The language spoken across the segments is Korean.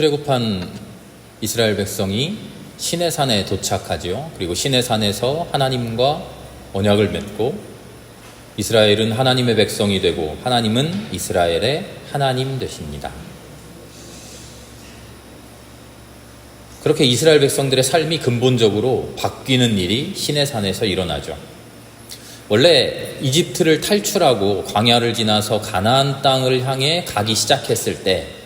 출애굽한 이스라엘 백성이 시내산에 도착하지요. 그리고 시내산에서 하나님과 언약을 맺고 이스라엘은 하나님의 백성이 되고 하나님은 이스라엘의 하나님 되십니다. 그렇게 이스라엘 백성들의 삶이 근본적으로 바뀌는 일이 시내산에서 일어나죠. 원래 이집트를 탈출하고 광야를 지나서 가나안 땅을 향해 가기 시작했을 때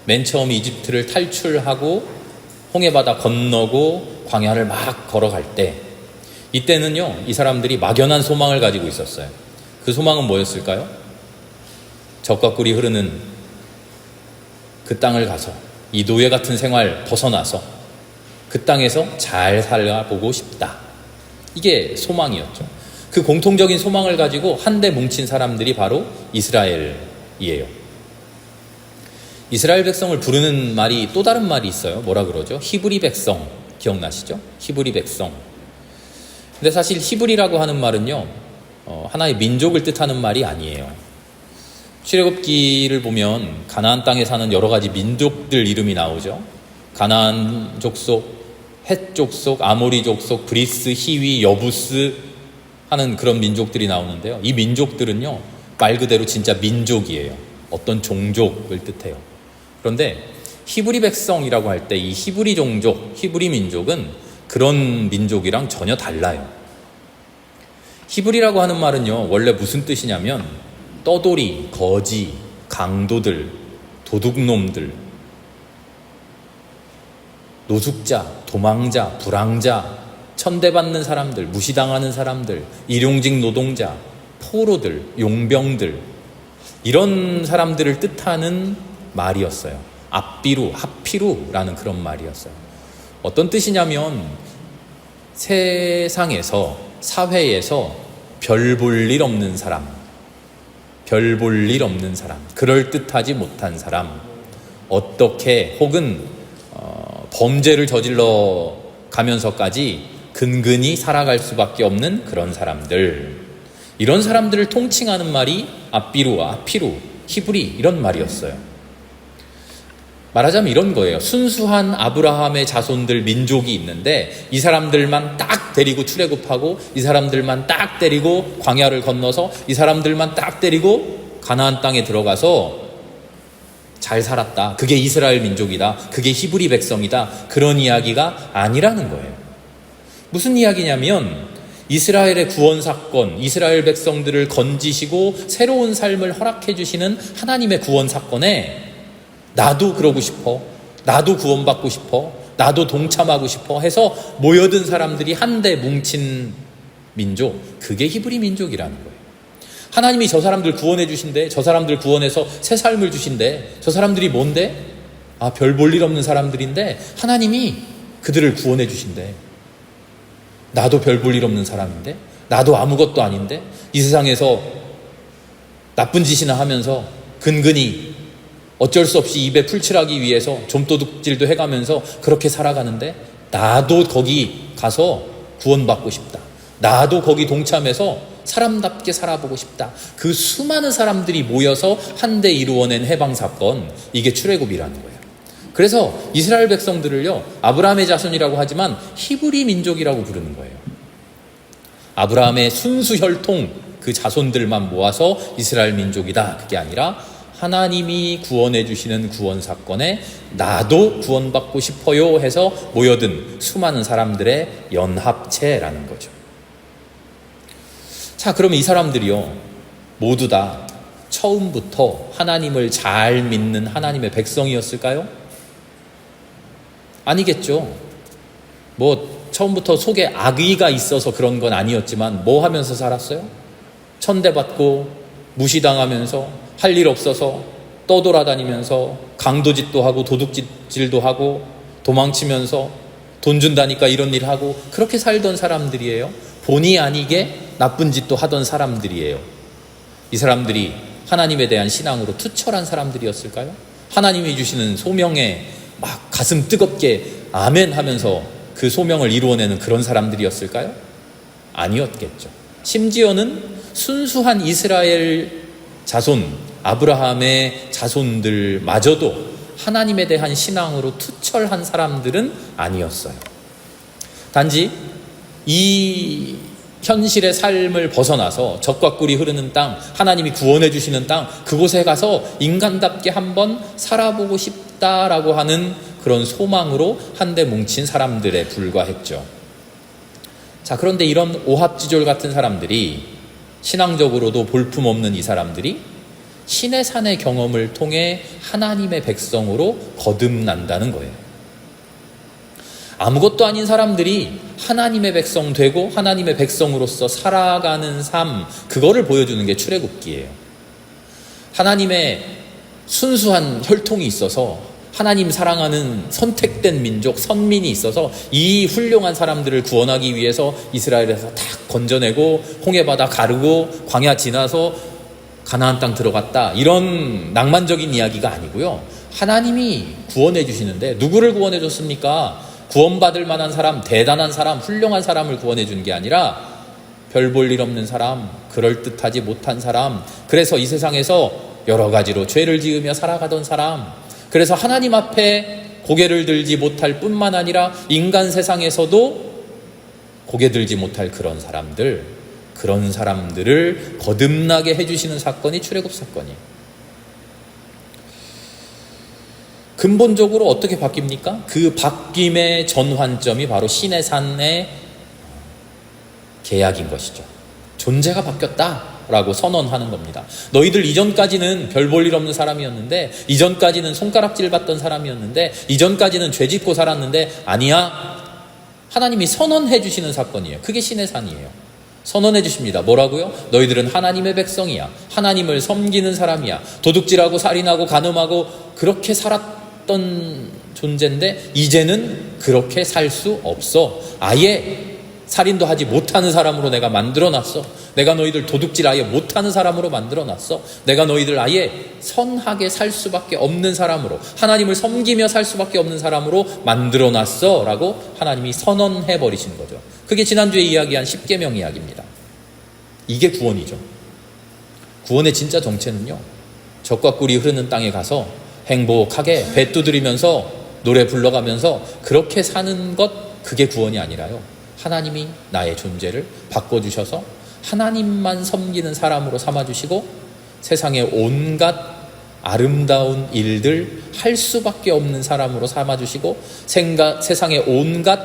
맨 처음 이집트를 탈출하고 홍해바다 건너고 광야를 막 걸어갈 때 이때는요, 이 사람들이 막연한 소망을 가지고 있었어요. 그 소망은 뭐였을까요? 젖과 꿀이 흐르는 그 땅을 가서 이 노예 같은 생활 벗어나서 그 땅에서 잘 살아보고 싶다. 이게 소망이었죠. 그 공통적인 소망을 가지고 한데 뭉친 사람들이 바로 이스라엘이에요. 이스라엘 백성을 부르는 말이 또 다른 말이 있어요. 뭐라 그러죠? 히브리 백성. 기억나시죠? 히브리 백성. 근데 사실 히브리라고 하는 말은요, 하나의 민족을 뜻하는 말이 아니에요. 출애굽기를 보면 가나안 땅에 사는 여러 가지 민족들 이름이 나오죠. 가나안 족속, 헷 족속, 아모리 족속, 브리스, 히위, 여부스 하는 그런 민족들이 나오는데요. 이 민족들은요, 말 그대로 진짜 민족이에요. 어떤 종족을 뜻해요. 그런데 히브리 백성이라고 할 때 이 히브리 종족, 히브리 민족은 그런 민족이랑 전혀 달라요. 히브리라고 하는 말은요, 원래 무슨 뜻이냐면 떠돌이, 거지, 강도들, 도둑놈들, 노숙자, 도망자, 불황자, 천대받는 사람들, 무시당하는 사람들, 일용직 노동자, 포로들, 용병들, 이런 사람들을 뜻하는 말이었어요. 앞비루, 하피루라는 그런 말이었어요. 어떤 뜻이냐면 세상에서, 사회에서 별 볼 일 없는 사람, 별 볼 일 없는 사람, 그럴듯하지 못한 사람, 어떻게 혹은 범죄를 저질러 가면서까지 근근히 살아갈 수밖에 없는 그런 사람들, 이런 사람들을 통칭하는 말이 앞비루와 아피루, 히브리 이런 말이었어요. 말하자면 이런 거예요. 순수한 아브라함의 자손들 민족이 있는데 이 사람들만 딱 데리고 출애굽하고 이 사람들만 딱 데리고 광야를 건너서 이 사람들만 딱 데리고 가나안 땅에 들어가서 잘 살았다. 그게 이스라엘 민족이다. 그게 히브리 백성이다. 그런 이야기가 아니라는 거예요. 무슨 이야기냐면 이스라엘의 구원 사건, 이스라엘 백성들을 건지시고 새로운 삶을 허락해 주시는 하나님의 구원 사건에 나도 그러고 싶어, 나도 구원받고 싶어, 나도 동참하고 싶어 해서 모여든 사람들이 한데 뭉친 민족, 그게 히브리 민족이라는 거예요. 하나님이 저 사람들 구원해 주신대, 저 사람들 구원해서 새 삶을 주신대. 저 사람들이 뭔데? 별 볼 일 없는 사람들인데 하나님이 그들을 구원해 주신대. 나도 별 볼 일 없는 사람인데, 나도 아무것도 아닌데, 이 세상에서 나쁜 짓이나 하면서 근근히 어쩔 수 없이 입에 풀칠하기 위해서 좀도둑질도 해가면서 그렇게 살아가는데 나도 거기 가서 구원받고 싶다. 나도 거기 동참해서 사람답게 살아보고 싶다. 그 수많은 사람들이 모여서 한데 이루어낸 해방사건, 이게 출애굽이라는 거예요. 그래서 이스라엘 백성들을요, 아브라함의 자손이라고 하지만 히브리 민족이라고 부르는 거예요. 아브라함의 순수 혈통 그 자손들만 모아서 이스라엘 민족이다, 그게 아니라 하나님이 구원해 주시는 구원 사건에 나도 구원받고 싶어요 해서 모여든 수많은 사람들의 연합체라는 거죠. 자, 그럼 이 사람들이요, 모두 다 처음부터 하나님을 잘 믿는 하나님의 백성이었을까요? 아니겠죠. 처음부터 속에 악의가 있어서 그런 건 아니었지만 뭐 하면서 살았어요? 천대받고 무시당하면서 할 일 없어서 떠돌아다니면서 강도짓도 하고 도둑질도 하고 도망치면서 돈 준다니까 이런 일 하고 그렇게 살던 사람들이에요. 본의 아니게 나쁜 짓도 하던 사람들이에요. 이 사람들이 하나님에 대한 신앙으로 투철한 사람들이었을까요? 하나님이 주시는 소명에 막 가슴 뜨겁게 아멘 하면서 그 소명을 이루어내는 그런 사람들이었을까요? 아니었겠죠. 심지어는 순수한 이스라엘 자손, 아브라함의 자손들마저도 하나님에 대한 신앙으로 투철한 사람들은 아니었어요. 단지 이 현실의 삶을 벗어나서 젖과 꿀이 흐르는 땅, 하나님이 구원해 주시는 땅, 그곳에 가서 인간답게 한번 살아보고 싶다라고 하는 그런 소망으로 한데 뭉친 사람들에 불과했죠. 자, 그런데 이런 오합지졸 같은 사람들이, 신앙적으로도 볼품없는 이 사람들이 신의 산의 경험을 통해 하나님의 백성으로 거듭난다는 거예요. 아무것도 아닌 사람들이 하나님의 백성 되고 하나님의 백성으로서 살아가는 삶, 그거를 보여주는 게 출애굽기예요. 하나님의 순수한 혈통이 있어서, 하나님 사랑하는 선택된 민족, 선민이 있어서 이 훌륭한 사람들을 구원하기 위해서 이스라엘에서 탁 건져내고 홍해바다 가르고 광야 지나서 가나안 땅 들어갔다, 이런 낭만적인 이야기가 아니고요. 하나님이 구원해 주시는데 누구를 구원해 줬습니까? 구원받을 만한 사람, 대단한 사람, 훌륭한 사람을 구원해 준 게 아니라 별 볼 일 없는 사람, 그럴듯하지 못한 사람, 그래서 이 세상에서 여러 가지로 죄를 지으며 살아가던 사람, 그래서 하나님 앞에 고개를 들지 못할 뿐만 아니라 인간 세상에서도 고개 들지 못할 그런 사람들을 거듭나게 해주시는 사건이 출애굽 사건이에요. 근본적으로 어떻게 바뀝니까? 그 바뀜의 전환점이 바로 신의 산의 계약인 것이죠. 존재가 바뀌었다라고 선언하는 겁니다. 너희들 이전까지는 별 볼 일 없는 사람이었는데, 이전까지는 손가락질 받던 사람이었는데, 이전까지는 죄 짓고 살았는데, 아니야. 하나님이 선언해 주시는 사건이에요. 그게 신의 산이에요. 선언해 주십니다. 뭐라고요? 너희들은 하나님의 백성이야. 하나님을 섬기는 사람이야. 도둑질하고 살인하고 간음하고 그렇게 살았던 존재인데 이제는 그렇게 살 수 없어. 아예 살인도 하지 못하는 사람으로 내가 만들어놨어. 내가 너희들 도둑질 아예 못하는 사람으로 만들어놨어. 내가 너희들 아예 선하게 살 수밖에 없는 사람으로, 하나님을 섬기며 살 수밖에 없는 사람으로 만들어놨어 라고 하나님이 선언해버리신 거죠. 그게 지난주에 이야기한 십계명 이야기입니다. 이게 구원이죠. 구원의 진짜 정체는요, 젖과 꿀이 흐르는 땅에 가서 행복하게 배 두드리면서 노래 불러가면서 그렇게 사는 것, 그게 구원이 아니라요, 하나님이 나의 존재를 바꿔주셔서 하나님만 섬기는 사람으로 삼아주시고 세상의 온갖 아름다운 일들 할 수밖에 없는 사람으로 삼아주시고 세상의 온갖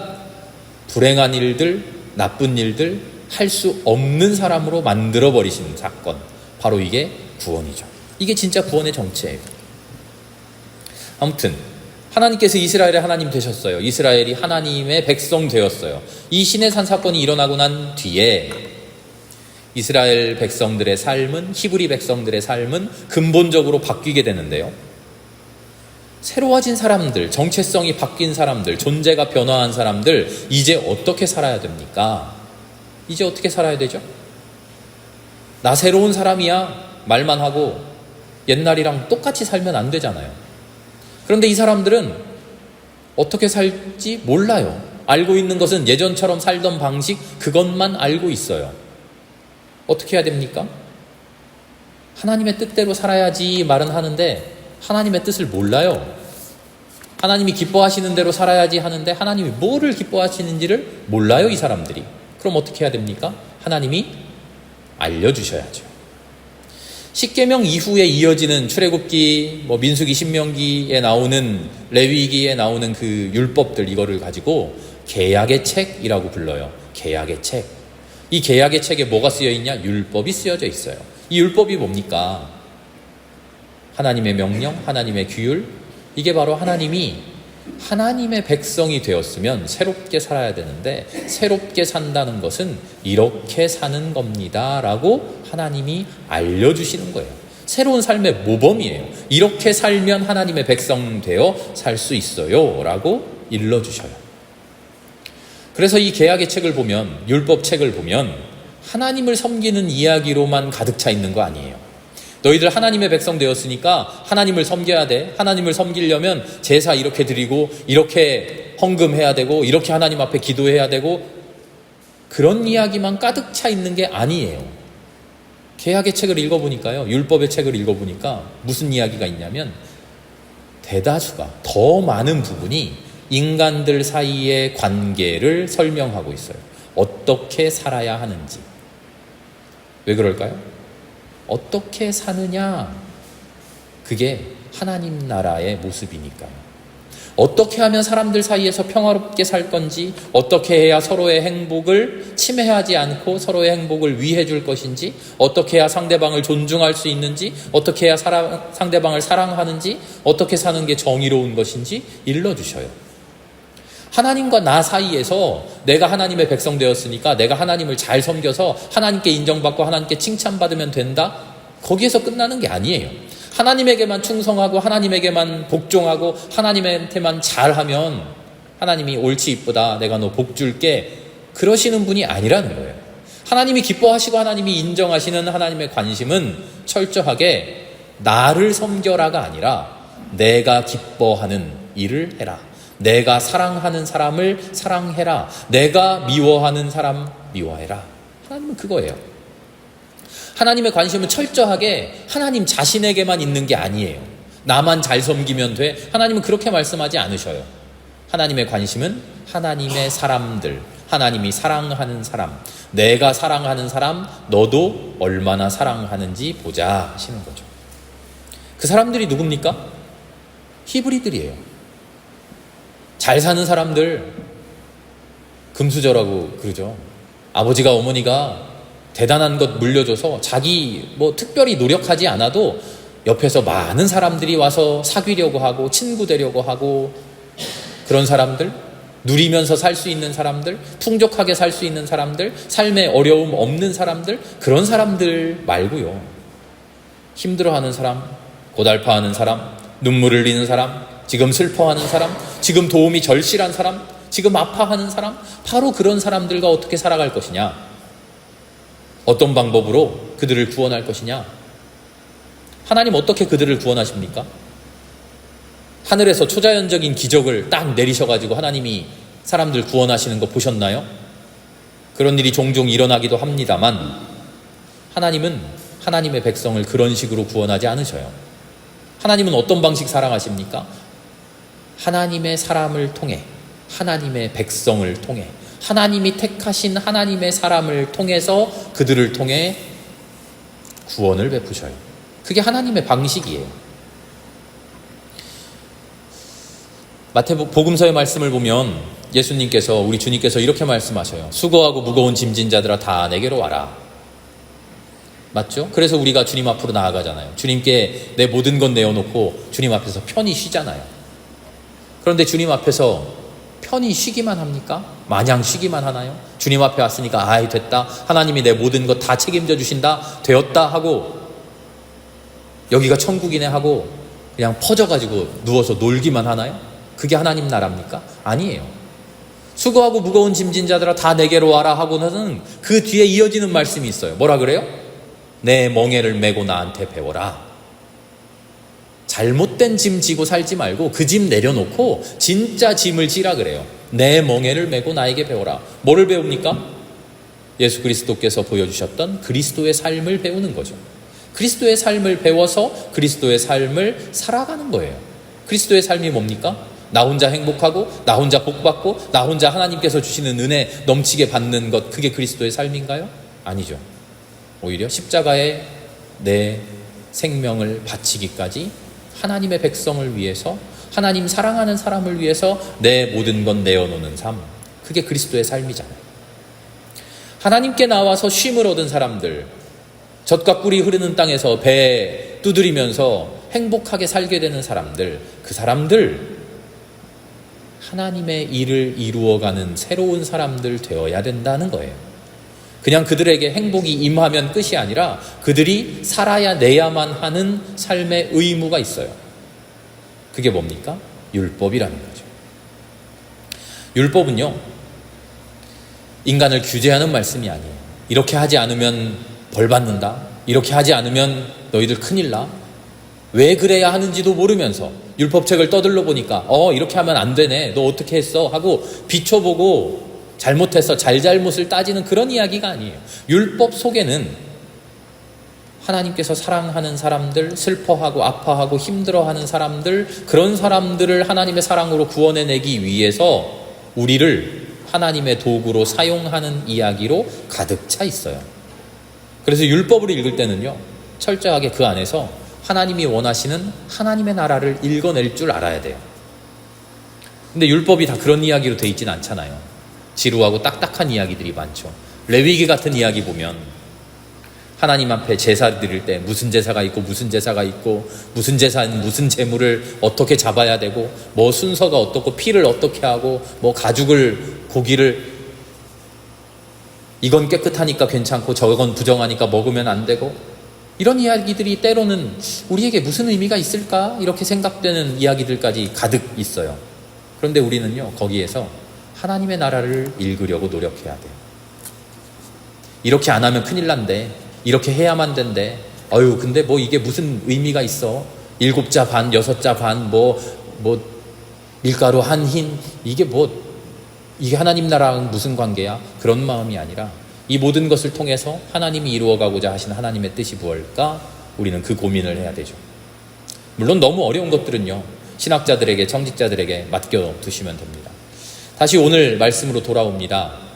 불행한 일들, 나쁜 일들 할 수 없는 사람으로 만들어버리신 사건, 바로 이게 구원이죠. 이게 진짜 구원의 정체예요. 아무튼 하나님께서 이스라엘의 하나님 되셨어요. 이스라엘이 하나님의 백성 되었어요. 이 신의 산 사건이 일어나고 난 뒤에 이스라엘 백성들의 삶은, 히브리 백성들의 삶은 근본적으로 바뀌게 되는데요. 새로워진 사람들, 정체성이 바뀐 사람들, 존재가 변화한 사람들, 이제 어떻게 살아야 됩니까? 이제 어떻게 살아야 되죠? 나 새로운 사람이야 말만 하고 옛날이랑 똑같이 살면 안 되잖아요. 그런데 이 사람들은 어떻게 살지 몰라요. 알고 있는 것은 예전처럼 살던 방식, 그것만 알고 있어요. 어떻게 해야 됩니까? 하나님의 뜻대로 살아야지 말은 하는데 하나님의 뜻을 몰라요. 하나님이 기뻐하시는 대로 살아야지 하는데 하나님이 뭐를 기뻐하시는지를 몰라요, 이 사람들이. 그럼 어떻게 해야 됩니까? 하나님이 알려주셔야죠. 십계명 이후에 이어지는 출애굽기, 민수기, 신명기에 나오는, 레위기에 나오는 그 율법들, 이거를 가지고 계약의 책이라고 불러요. 계약의 책. 이 계약의 책에 뭐가 쓰여 있냐? 율법이 쓰여져 있어요. 이 율법이 뭡니까? 하나님의 명령, 하나님의 규율. 이게 바로 하나님이 하나님의 백성이 되었으면 새롭게 살아야 되는데, 새롭게 산다는 것은 이렇게 사는 겁니다 라고 하나님이 알려주시는 거예요. 새로운 삶의 모범이에요. 이렇게 살면 하나님의 백성 되어 살 수 있어요 라고 일러주셔요. 그래서 이 계약의 책을 보면, 율법 책을 보면 하나님을 섬기는 이야기로만 가득 차 있는 거 아니에요. 너희들 하나님의 백성 되었으니까 하나님을 섬겨야 돼. 하나님을 섬기려면 제사 이렇게 드리고 이렇게 헌금해야 되고 이렇게 하나님 앞에 기도해야 되고, 그런 이야기만 가득 차 있는 게 아니에요. 계약의 책을 읽어보니까요, 율법의 책을 읽어보니까 무슨 이야기가 있냐면 대다수가, 더 많은 부분이 인간들 사이의 관계를 설명하고 있어요. 어떻게 살아야 하는지. 왜 그럴까요? 어떻게 사느냐, 그게 하나님 나라의 모습이니까요. 어떻게 하면 사람들 사이에서 평화롭게 살 건지, 어떻게 해야 서로의 행복을 침해하지 않고 서로의 행복을 위해 줄 것인지, 어떻게 해야 상대방을 존중할 수 있는지, 어떻게 해야 상대방을 사랑하는지, 어떻게 사는 게 정의로운 것인지 일러주셔요. 하나님과 나 사이에서 내가 하나님의 백성 되었으니까 내가 하나님을 잘 섬겨서 하나님께 인정받고 하나님께 칭찬받으면 된다? 거기에서 끝나는 게 아니에요. 하나님에게만 충성하고 하나님에게만 복종하고 하나님한테만 잘하면 하나님이 옳지 이쁘다, 내가 너 복 줄게, 그러시는 분이 아니라는 거예요. 하나님이 기뻐하시고 하나님이 인정하시는 하나님의 관심은 철저하게 나를 섬겨라가 아니라 내가 기뻐하는 일을 해라, 내가 사랑하는 사람을 사랑해라, 내가 미워하는 사람 미워해라. 하나님은 그거예요. 하나님의 관심은 철저하게 하나님 자신에게만 있는 게 아니에요. 나만 잘 섬기면 돼. 하나님은 그렇게 말씀하지 않으셔요. 하나님의 관심은 하나님의 사람들, 하나님이 사랑하는 사람, 내가 사랑하는 사람 너도 얼마나 사랑하는지 보자 하시는 거죠. 그 사람들이 누굽니까? 히브리들이에요. 잘 사는 사람들, 금수저라고 그러죠. 아버지가 어머니가 대단한 것 물려줘서 자기 특별히 노력하지 않아도 옆에서 많은 사람들이 와서 사귀려고 하고 친구 되려고 하고, 그런 사람들, 누리면서 살 수 있는 사람들, 풍족하게 살 수 있는 사람들, 삶에 어려움 없는 사람들, 그런 사람들 말고요. 힘들어하는 사람, 고달파하는 사람, 눈물 흘리는 사람, 지금 슬퍼하는 사람, 지금 도움이 절실한 사람, 지금 아파하는 사람, 바로 그런 사람들과 어떻게 살아갈 것이냐, 어떤 방법으로 그들을 구원할 것이냐. 하나님 어떻게 그들을 구원하십니까? 하늘에서 초자연적인 기적을 딱 내리셔가지고 하나님이 사람들 구원하시는 거 보셨나요? 그런 일이 종종 일어나기도 합니다만, 하나님은 하나님의 백성을 그런 식으로 구원하지 않으셔요. 하나님은 어떤 방식 사랑하십니까? 하나님의 사람을 통해, 하나님의 백성을 통해, 하나님이 택하신 하나님의 사람을 통해서 그들을 통해 구원을 베푸셔요. 그게 하나님의 방식이에요. 마태복음서의 말씀을 보면 예수님께서, 우리 주님께서 이렇게 말씀하셔요. 수고하고 무거운 짐진 자들아 다 내게로 와라. 맞죠? 그래서 우리가 주님 앞으로 나아가잖아요. 주님께 내 모든 건 내어놓고 주님 앞에서 편히 쉬잖아요. 그런데 주님 앞에서 편히 쉬기만 합니까? 마냥 쉬기만 하나요? 주님 앞에 왔으니까 아이 됐다, 하나님이 내 모든 것 다 책임져 주신다, 되었다 하고 여기가 천국이네 하고 그냥 퍼져가지고 누워서 놀기만 하나요? 그게 하나님 나라입니까? 아니에요. 수고하고 무거운 짐진 자들아 다 내게로 와라 하고는 그 뒤에 이어지는 말씀이 있어요. 뭐라 그래요? 내 멍에를 메고 나한테 배워라. 잘못된 짐 지고 살지 말고 그 짐 내려놓고 진짜 짐을 지라 그래요. 내 멍에를 메고 나에게 배워라. 뭐를 배웁니까? 예수 그리스도께서 보여주셨던 그리스도의 삶을 배우는 거죠. 그리스도의 삶을 배워서 그리스도의 삶을 살아가는 거예요. 그리스도의 삶이 뭡니까? 나 혼자 행복하고 나 혼자 복받고 나 혼자 하나님께서 주시는 은혜 넘치게 받는 것, 그게 그리스도의 삶인가요? 아니죠. 오히려 십자가에 내 생명을 바치기까지 하나님의 백성을 위해서, 하나님 사랑하는 사람을 위해서 내 모든 건 내어놓는 삶, 그게 그리스도의 삶이잖아요. 하나님께 나와서 쉼을 얻은 사람들, 젖과 꿀이 흐르는 땅에서 배 두드리면서 행복하게 살게 되는 사람들, 그 사람들 하나님의 일을 이루어가는 새로운 사람들 되어야 된다는 거예요. 그냥 그들에게 행복이 임하면 끝이 아니라 그들이 살아야 내야만 하는 삶의 의무가 있어요. 그게 뭡니까? 율법이라는 거죠. 율법은요, 인간을 규제하는 말씀이 아니에요. 이렇게 하지 않으면 벌 받는다, 이렇게 하지 않으면 너희들 큰일 나, 왜 그래야 하는지도 모르면서 율법책을 떠들러 보니까 이렇게 하면 안 되네, 너 어떻게 했어 하고 비춰보고 잘못해서 잘잘못을 따지는 그런 이야기가 아니에요. 율법 속에는 하나님께서 사랑하는 사람들, 슬퍼하고 아파하고 힘들어하는 사람들, 그런 사람들을 하나님의 사랑으로 구원해내기 위해서 우리를 하나님의 도구로 사용하는 이야기로 가득 차 있어요. 그래서 율법을 읽을 때는요, 철저하게 그 안에서 하나님이 원하시는 하나님의 나라를 읽어낼 줄 알아야 돼요. 근데 율법이 다 그런 이야기로 돼 있진 않잖아요. 지루하고 딱딱한 이야기들이 많죠. 레위기 같은 이야기 보면 하나님 앞에 제사 드릴 때 무슨 제사가 있고 무슨 제사가 있고 무슨 제사는 무슨 제물을 어떻게 잡아야 되고 뭐 순서가 어떻고 피를 어떻게 하고 뭐 가죽을 고기를 이건 깨끗하니까 괜찮고 저건 부정하니까 먹으면 안 되고 이런 이야기들이 때로는 우리에게 무슨 의미가 있을까 이렇게 생각되는 이야기들까지 가득 있어요. 그런데 우리는요 거기에서 하나님의 나라를 읽으려고 노력해야 돼요. 이렇게 안 하면 큰일 난대. 이렇게 해야만 된대. 근데 뭐 이게 무슨 의미가 있어? 7자 반, 6자 반, 밀가루 한 흰, 이게 하나님 나라랑 무슨 관계야? 그런 마음이 아니라 이 모든 것을 통해서 하나님이 이루어가고자 하신 하나님의 뜻이 무엇일까? 우리는 그 고민을 해야 되죠. 물론 너무 어려운 것들은요, 신학자들에게, 청직자들에게 맡겨두시면 됩니다. 다시 오늘 말씀으로 돌아옵니다.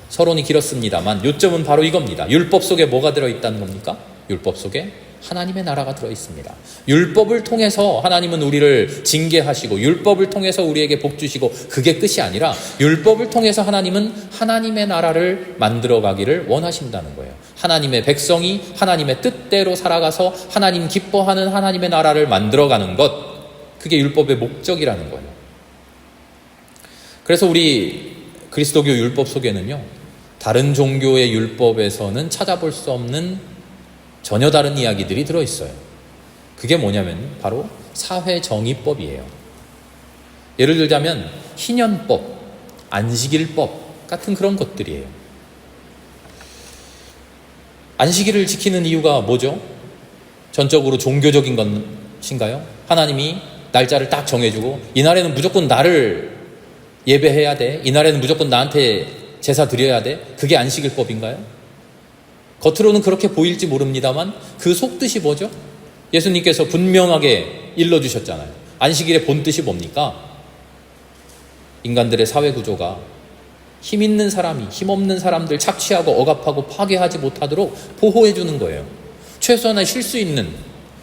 서론이 길었습니다만 요점은 바로 이겁니다. 율법 속에 뭐가 들어있다는 겁니까? 율법 속에 하나님의 나라가 들어있습니다. 율법을 통해서 하나님은 우리를 징계하시고 율법을 통해서 우리에게 복 주시고 그게 끝이 아니라 율법을 통해서 하나님은 하나님의 나라를 만들어가기를 원하신다는 거예요. 하나님의 백성이 하나님의 뜻대로 살아가서 하나님 기뻐하는 하나님의 나라를 만들어가는 것, 그게 율법의 목적이라는 거예요. 그래서 우리 그리스도교 율법 속에는요, 다른 종교의 율법에서는 찾아볼 수 없는 전혀 다른 이야기들이 들어있어요. 그게 뭐냐면 바로 사회정의법이에요. 예를 들자면 희년법, 안식일법 같은 그런 것들이에요. 안식일을 지키는 이유가 뭐죠? 전적으로 종교적인 것인가요? 하나님이 날짜를 딱 정해주고 이날에는 무조건 나를 예배해야 돼, 이날에는 무조건 나한테 제사 드려야 돼, 그게 안식일법인가요? 겉으로는 그렇게 보일지 모릅니다만 그 속뜻이 뭐죠? 예수님께서 분명하게 일러주셨잖아요. 안식일의 본뜻이 뭡니까? 인간들의 사회구조가 힘 있는 사람이 힘없는 사람들 착취하고 억압하고 파괴하지 못하도록 보호해주는 거예요. 최소한의 쉴 수 있는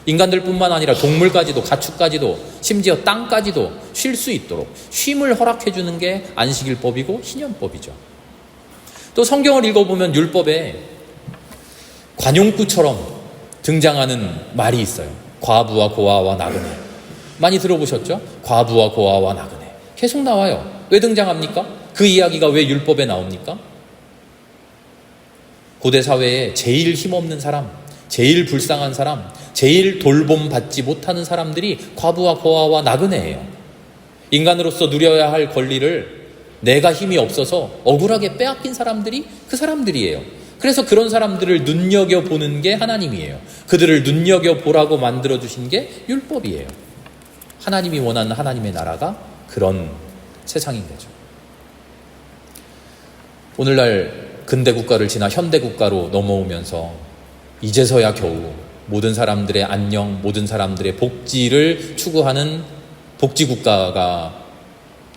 인간들뿐만 아니라 동물까지도, 가축까지도, 심지어 땅까지도 쉴 수 있도록 쉼을 허락해주는 게 안식일법이고 희년법이죠. 또 성경을 읽어보면 율법에 관용구처럼 등장하는 말이 있어요. 과부와 고아와 나그네. 많이 들어보셨죠? 과부와 고아와 나그네. 계속 나와요. 왜 등장합니까? 그 이야기가 왜 율법에 나옵니까? 고대 사회에 제일 힘없는 사람, 제일 불쌍한 사람, 제일 돌봄받지 못하는 사람들이 과부와 고아와 나그네예요. 인간으로서 누려야 할 권리를 내가 힘이 없어서 억울하게 빼앗긴 사람들이 그 사람들이에요. 그래서 그런 사람들을 눈여겨보는 게 하나님이에요. 그들을 눈여겨보라고 만들어주신 게 율법이에요. 하나님이 원하는 하나님의 나라가 그런 세상인 거죠. 오늘날 근대국가를 지나 현대국가로 넘어오면서 이제서야 겨우 모든 사람들의 안녕, 모든 사람들의 복지를 추구하는 복지국가가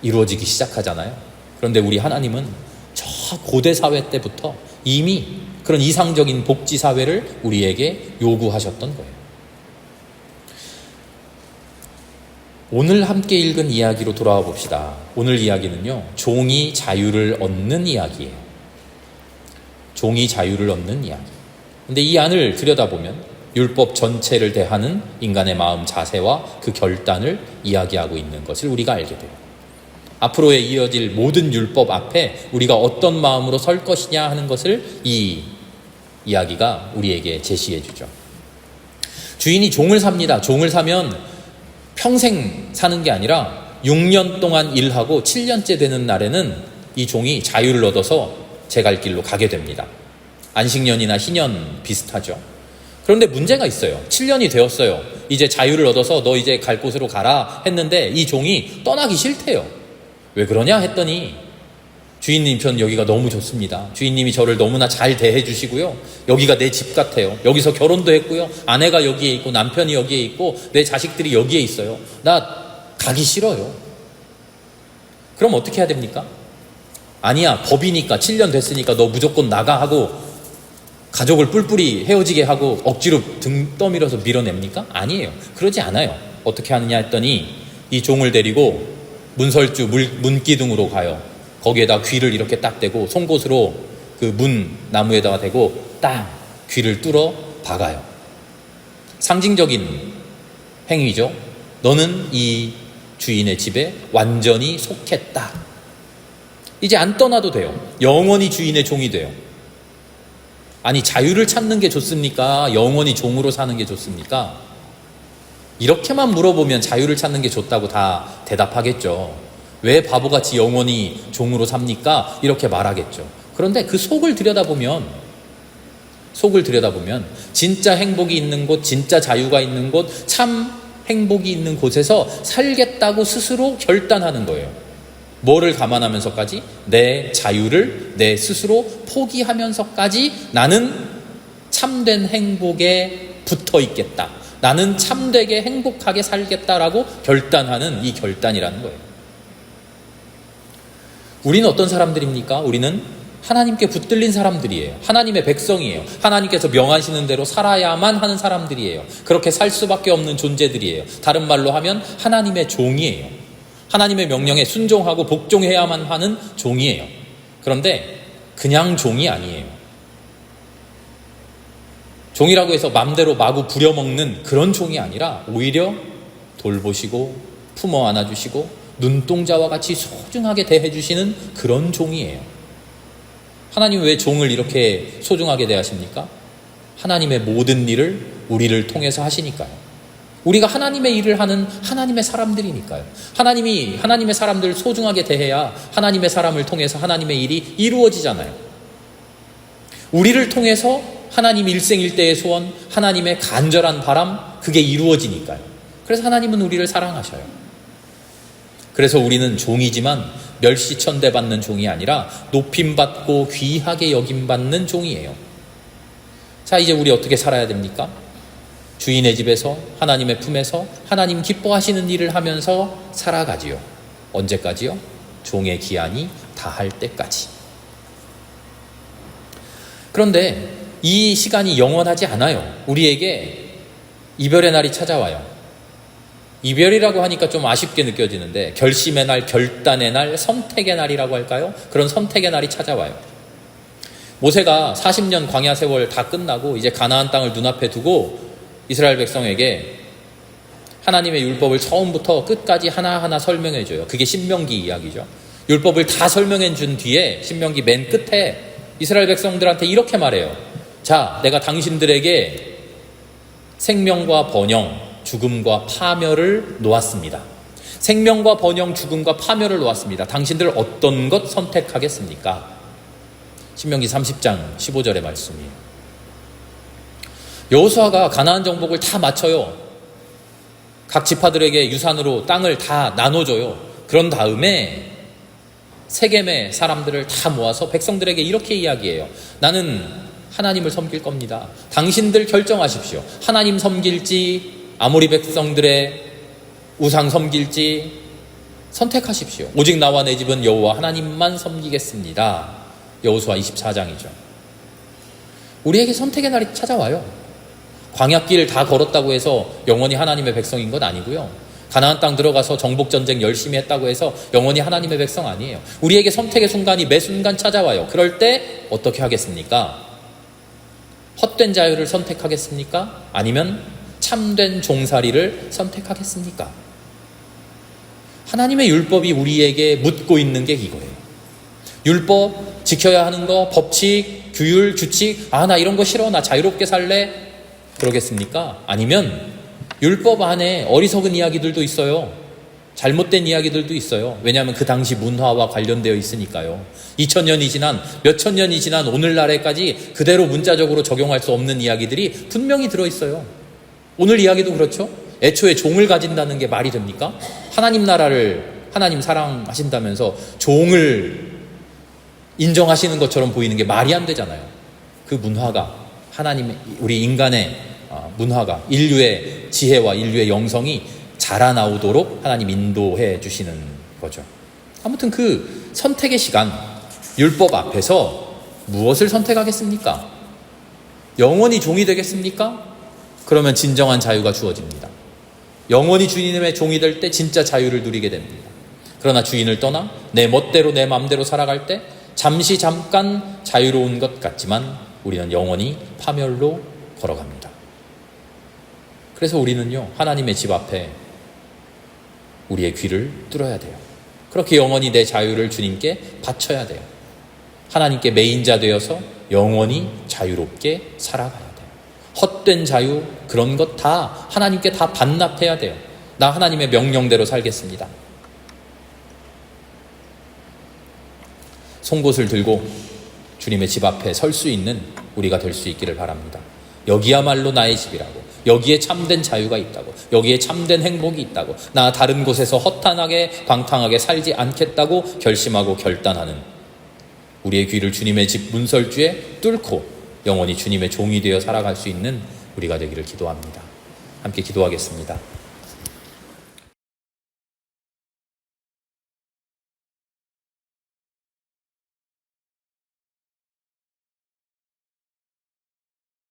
이루어지기 시작하잖아요. 그런데 우리 하나님은 저 고대 사회 때부터 이미 그런 이상적인 복지 사회를 우리에게 요구하셨던 거예요. 오늘 함께 읽은 이야기로 돌아와 봅시다. 오늘 이야기는요, 종이 자유를 얻는 이야기예요. 종이 자유를 얻는 이야기. 근데 이 안을 들여다보면 율법 전체를 대하는 인간의 마음 자세와 그 결단을 이야기하고 있는 것을 우리가 알게 돼요. 앞으로에 이어질 모든 율법 앞에 우리가 어떤 마음으로 설 것이냐 하는 것을 이 이야기가 우리에게 제시해 주죠. 주인이 종을 삽니다. 종을 사면 평생 사는 게 아니라 6년 동안 일하고 7년째 되는 날에는 이 종이 자유를 얻어서 제 갈 길로 가게 됩니다. 안식년이나 희년 비슷하죠. 그런데 문제가 있어요. 7년이 되었어요. 이제 자유를 얻어서 너 이제 갈 곳으로 가라 했는데 이 종이 떠나기 싫대요. 왜 그러냐 했더니 주인님, 전 여기가 너무 좋습니다. 주인님이 저를 너무나 잘 대해 주시고요. 여기가 내 집 같아요. 여기서 결혼도 했고요. 아내가 여기에 있고 남편이 여기에 있고 내 자식들이 여기에 있어요. 나 가기 싫어요. 그럼 어떻게 해야 됩니까? 아니야, 법이니까 7년 됐으니까 너 무조건 나가 하고 가족을 뿔뿔이 헤어지게 하고 억지로 등 떠밀어서 밀어냅니까? 아니에요. 그러지 않아요. 어떻게 하느냐 했더니 이 종을 데리고 문설주 문기둥으로 가요. 거기에다 귀를 이렇게 딱 대고 송곳으로 그 문 나무에다가 대고 딱 귀를 뚫어 박아요. 상징적인 행위죠. 너는 이 주인의 집에 완전히 속했다. 이제 안 떠나도 돼요. 영원히 주인의 종이 돼요. 아니, 자유를 찾는 게 좋습니까? 영원히 종으로 사는 게 좋습니까? 이렇게만 물어보면 자유를 찾는 게 좋다고 다 대답하겠죠. 왜 바보같이 영원히 종으로 삽니까? 이렇게 말하겠죠. 그런데 그 속을 들여다보면 진짜 행복이 있는 곳, 진짜 자유가 있는 곳, 참 행복이 있는 곳에서 살겠다고 스스로 결단하는 거예요. 뭐를 감안하면서까지? 내 자유를 내 스스로 포기하면서까지 나는 참된 행복에 붙어 있겠다. 나는 참되게 행복하게 살겠다라고 결단하는 이 결단이라는 거예요. 우리는 어떤 사람들입니까? 우리는 하나님께 붙들린 사람들이에요. 하나님의 백성이에요. 하나님께서 명하시는 대로 살아야만 하는 사람들이에요. 그렇게 살 수밖에 없는 존재들이에요. 다른 말로 하면 하나님의 종이에요. 하나님의 명령에 순종하고 복종해야만 하는 종이에요. 그런데 그냥 종이 아니에요. 종이라고 해서 맘대로 마구 부려먹는 그런 종이 아니라 오히려 돌보시고 품어 안아주시고 눈동자와 같이 소중하게 대해주시는 그런 종이에요. 하나님은 왜 종을 이렇게 소중하게 대하십니까? 하나님의 모든 일을 우리를 통해서 하시니까요. 우리가 하나님의 일을 하는 하나님의 사람들이니까요. 하나님이 하나님의 사람들을 소중하게 대해야 하나님의 사람을 통해서 하나님의 일이 이루어지잖아요. 우리를 통해서 하나님 일생일대의 소원, 하나님의 간절한 바람, 그게 이루어지니까요. 그래서 하나님은 우리를 사랑하셔요. 그래서 우리는 종이지만 멸시천대받는 종이 아니라 높임받고 귀하게 여김받는 종이에요. 자, 이제 우리 어떻게 살아야 됩니까? 주인의 집에서, 하나님의 품에서 하나님 기뻐하시는 일을 하면서 살아가지요. 언제까지요? 종의 기한이 다할 때까지. 그런데 이 시간이 영원하지 않아요. 우리에게 이별의 날이 찾아와요. 이별이라고 하니까 좀 아쉽게 느껴지는데 결심의 날, 결단의 날, 선택의 날이라고 할까요? 그런 선택의 날이 찾아와요. 모세가 40년 광야 세월 다 끝나고 이제 가나안 땅을 눈앞에 두고 이스라엘 백성에게 하나님의 율법을 처음부터 끝까지 하나하나 설명해 줘요. 그게 신명기 이야기죠. 율법을 다 설명해 준 뒤에 신명기 맨 끝에 이스라엘 백성들한테 이렇게 말해요. 자, 내가 당신들에게 생명과 번영, 죽음과 파멸을 놓았습니다. 생명과 번영, 죽음과 파멸을 놓았습니다. 당신들 어떤 것 선택하겠습니까? 신명기 30장 15절의 말씀이에요. 여호수아가 가나안 정복을 다 마쳐요. 각 지파들에게 유산으로 땅을 다 나눠줘요. 그런 다음에 세겜의 사람들을 다 모아서 백성들에게 이렇게 이야기해요. 나는 하나님을 섬길 겁니다. 당신들 결정하십시오. 하나님 섬길지 아모리 백성들의 우상 섬길지 선택하십시오. 오직 나와 내 집은 여호와 하나님만 섬기겠습니다. 여호수아 24장이죠. 우리에게 선택의 날이 찾아와요. 광야길을 다 걸었다고 해서 영원히 하나님의 백성인 건 아니고요. 가나안 땅 들어가서 정복전쟁 열심히 했다고 해서 영원히 하나님의 백성 아니에요. 우리에게 선택의 순간이 매 순간 찾아와요. 그럴 때 어떻게 하겠습니까? 헛된 자유를 선택하겠습니까? 아니면 참된 종살이를 선택하겠습니까? 하나님의 율법이 우리에게 묻고 있는 게 이거예요. 율법, 지켜야 하는 거, 법칙, 규율, 규칙, 나 이런 거 싫어, 나 자유롭게 살래? 그러겠습니까? 아니면 율법 안에 어리석은 이야기들도 있어요. 잘못된 이야기들도 있어요. 왜냐하면 그 당시 문화와 관련되어 있으니까요. 2000년이 지난, 몇천 년이 지난 오늘날에까지 그대로 문자적으로 적용할 수 없는 이야기들이 분명히 들어있어요. 오늘 이야기도 그렇죠. 애초에 종을 가진다는 게 말이 됩니까? 하나님 나라를 하나님 사랑하신다면서 종을 인정하시는 것처럼 보이는 게 말이 안 되잖아요. 그 문화가 하나님의, 우리 인간의 문화가, 인류의 지혜와 인류의 영성이 자라나오도록 하나님 인도해 주시는 거죠. 아무튼 그 선택의 시간, 율법 앞에서 무엇을 선택하겠습니까? 영원히 종이 되겠습니까? 그러면 진정한 자유가 주어집니다. 영원히 주님의 종이 될 때 진짜 자유를 누리게 됩니다. 그러나 주인을 떠나 내 멋대로 내 마음대로 살아갈 때 잠깐 자유로운 것 같지만 우리는 영원히 파멸로 걸어갑니다. 그래서 우리는요, 하나님의 집 앞에 우리의 귀를 뚫어야 돼요. 그렇게 영원히 내 자유를 주님께 바쳐야 돼요. 하나님께 매인자 되어서 영원히 자유롭게 살아가야 돼요. 헛된 자유, 그런 것 다 하나님께 다 반납해야 돼요. 나 하나님의 명령대로 살겠습니다. 송곳을 들고 주님의 집 앞에 설 수 있는 우리가 될 수 있기를 바랍니다. 여기야말로 나의 집이라고, 여기에 참된 자유가 있다고, 여기에 참된 행복이 있다고, 나 다른 곳에서 허탄하게 방탕하게 살지 않겠다고 결심하고 결단하는, 우리의 귀를 주님의 집 문설주에 뚫고 영원히 주님의 종이 되어 살아갈 수 있는 우리가 되기를 기도합니다. 함께 기도하겠습니다.